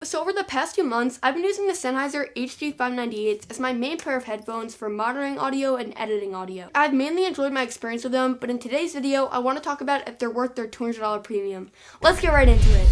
So over the past 2 months, I've been using the Sennheiser HD598s as my main pair of headphones for monitoring audio and editing audio. I've mainly enjoyed my experience with them, but in today's video, I want to talk about if they're worth their $200 premium. Let's get right into it.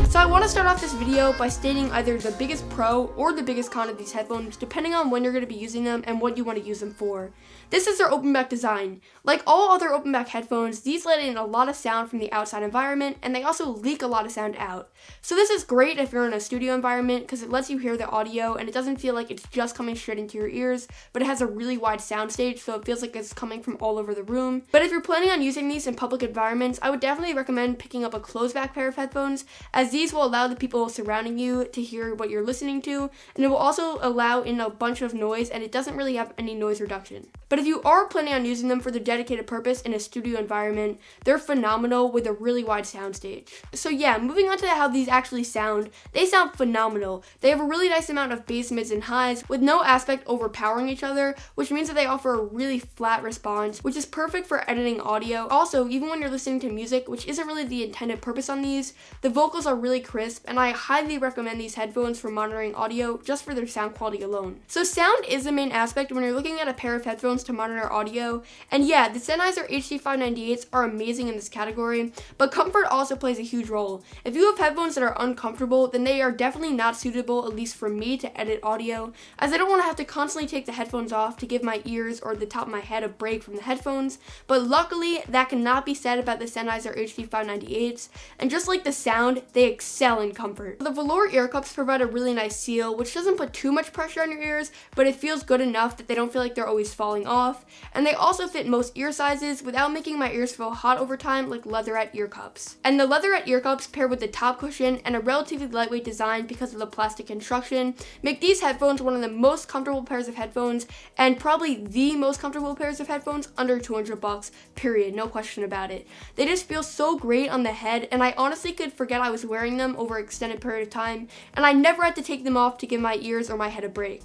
So I want to start off this video by stating either the biggest pro or the biggest con of these headphones, depending on when you're going to be using them and what you want to use them for. This is their open back design. Like all other open back headphones, these let in a lot of sound from the outside environment, and they also leak a lot of sound out. So this is great if you're in a studio environment because it lets you hear the audio and it doesn't feel like it's just coming straight into your ears, but it has a really wide soundstage, so it feels like it's coming from all over the room. But if you're planning on using these in public environments, I would definitely recommend picking up a closed back pair of headphones, as these will allow the people surrounding you to hear what you're listening to, and it will also allow in a bunch of noise, and it doesn't really have any noise reduction. But if you are planning on using them for their dedicated purpose in a studio environment, they're phenomenal with a really wide soundstage. So yeah, moving on to how these actually sound, they sound phenomenal. They have a really nice amount of bass, mids, and highs with no aspect overpowering each other, which means that they offer a really flat response, which is perfect for editing audio. Also, even when you're listening to music, which isn't really the intended purpose on these, the vocals are really crisp, and I highly recommend these headphones for monitoring audio just for their sound quality alone. So sound is the main aspect when you're looking at a pair of headphones to monitor audio, and yeah, the Sennheiser HD598s are amazing in this category, but comfort also plays a huge role. If you have headphones that are uncomfortable, then they are definitely not suitable, at least for me, to edit audio, as I don't want to have to constantly take the headphones off to give my ears or the top of my head a break from the headphones, but luckily that cannot be said about the Sennheiser HD598s, and just like the sound, they excel in comfort. The velour ear cups provide a really nice seal, which doesn't put too much pressure on your ears, but it feels good enough that they don't feel like they're always falling off, and they also fit most ear sizes without making my ears feel hot over time like leatherette ear cups. And the leatherette ear cups paired with the top cushion and a relatively lightweight design because of the plastic construction make these headphones one of the most comfortable pairs of headphones, and probably the most comfortable pairs of headphones under $200, period, no question about it. They just feel so great on the head, and I honestly could forget I was wearing them over an extended period of time, and I never had to take them off to give my ears or my head a break.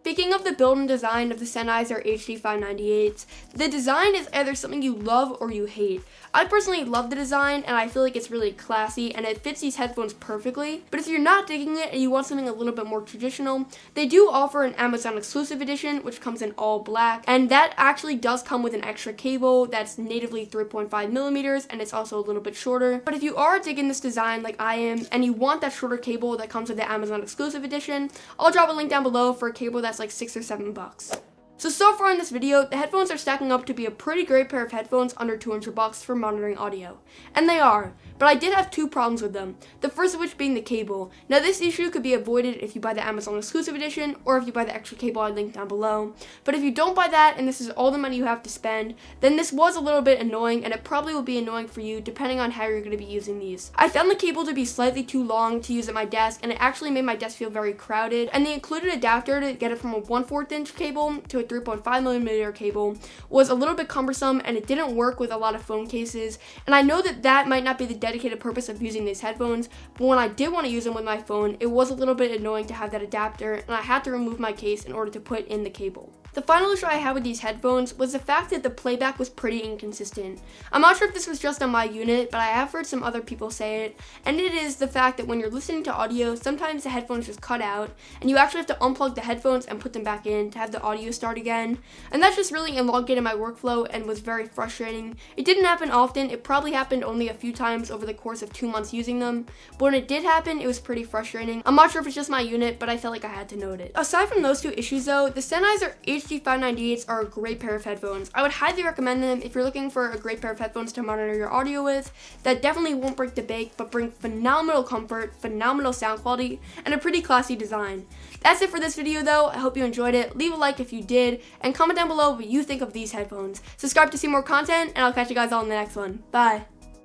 Speaking of the build and design of the Sennheiser HD598s, the design is either something you love or you hate. I personally love the design, and I feel like it's really classy and it fits these headphones perfectly, but if you're not digging it and you want something a little bit more traditional, they do offer an Amazon exclusive edition which comes in all black, and that actually does come with an extra cable that's natively 3.5 millimeters, and it's also a little bit shorter. But if you are digging this design like I am and you want that shorter cable that comes with the Amazon exclusive edition, I'll drop a link down below for a cable that's like $6 or $7. So far in this video, the headphones are stacking up to be a pretty great pair of headphones under $200 for monitoring audio. And they are, but I did have two problems with them, the first of which being the cable. Now this issue could be avoided if you buy the Amazon exclusive edition or if you buy the extra cable I linked down below. But if you don't buy that and this is all the money you have to spend, then this was a little bit annoying, and it probably will be annoying for you depending on how you're going to be using these. I found the cable to be slightly too long to use at my desk, and it actually made my desk feel very crowded, and the included adapter to get it from a 1/4 inch cable to a 3.5 millimeter cable was a little bit cumbersome, and it didn't work with a lot of phone cases, and I know that that might not be the dedicated purpose of using these headphones, but when I did want to use them with my phone, it was a little bit annoying to have that adapter, and I had to remove my case in order to put in the cable. The final issue I had with these headphones was the fact that the playback was pretty inconsistent. I'm not sure if this was just on my unit, but I have heard some other people say it, and it is the fact that when you're listening to audio, sometimes the headphones just cut out, and you actually have to unplug the headphones and put them back in to have the audio start again, and that just really elongated my workflow and was very frustrating. It didn't happen often, it probably happened only a few times over the course of 2 months using them, but when it did happen, it was pretty frustrating. I'm not sure if it's just my unit, but I felt like I had to note it. Aside from those two issues though, the Sennheiser HD598s are a great pair of headphones. I would highly recommend them if you're looking for a great pair of headphones to monitor your audio with that definitely won't break the bank, but bring phenomenal comfort, phenomenal sound quality, and a pretty classy design. That's it for this video though. I hope you enjoyed it. Leave a like if you did, and comment down below what you think of these headphones. Subscribe to see more content, and I'll catch you guys all in the next one. Bye.